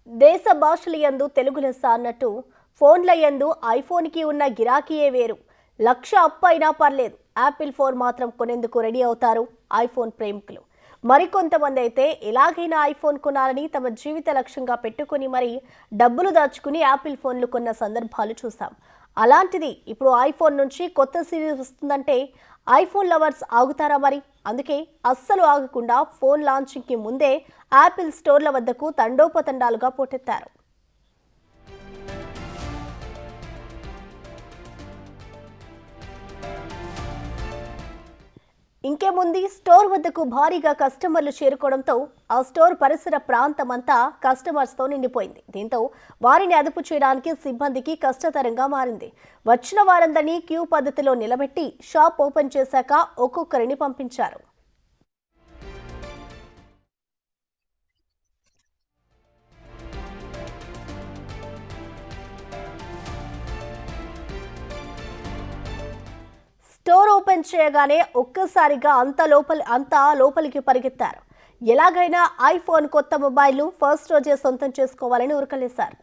దేశ భాషల యందు తెలుగు లెస్స అన్నట్టు ఫోన్ల యందు ఐఫోన్కి ఉన్న గిరాకీయే వేరు. లక్ష అప్పు అయినా పర్లేదు, యాపిల్ ఫోన్ మాత్రం కొనేందుకు రెడీ అవుతారు ఐఫోన్ ప్రేమికులు. మరికొంతమంది అయితే ఎలాగైనా ఐఫోన్ కొనాలని తమ జీవిత లక్ష్యంగా పెట్టుకుని మరి డబ్బులు దాచుకుని యాపిల్ ఫోన్లు కొన్న సందర్భాలు చూసాం. అలాంటిది ఇప్పుడు ఐఫోన్ నుంచి కొత్త సిరీస్ వస్తుందంటే ఐఫోన్ లవర్స్ ఆగుతారా మరి? అందుకే అస్సలు ఆగకుండా ఫోన్ లాంచింగ్కి ముందే యాపిల్ స్టోర్ల వద్దకు తండోపతండాలుగా పోటెత్తారు. ఇంకేముంది, స్టోర్ వద్దకు భారీగా కస్టమర్లు చేరుకోవడంతో ఆ స్టోర్ పరిసర ప్రాంతమంతా కస్టమర్స్తో నిండిపోయింది. దీంతో వారిని అదుపు చేయడానికి సిబ్బందికి కష్టతరంగా మారింది. వచ్చిన వారందరినీ క్యూ పద్ధతిలో నిలబెట్టి షాప్ ఓపెన్ చేశాక ఒక్కొక్కరిని పంపించారు. స్టోర్ ఓపెన్ చేయగానే ఒక్కసారిగా అంతా లోపలికి పరిగెత్తారు. ఎలాగైనా ఐఫోన్ కొత్త మొబైల్ను ఫస్ట్ రోజే సొంతం చేసుకోవాలని ఉరకలేశారు.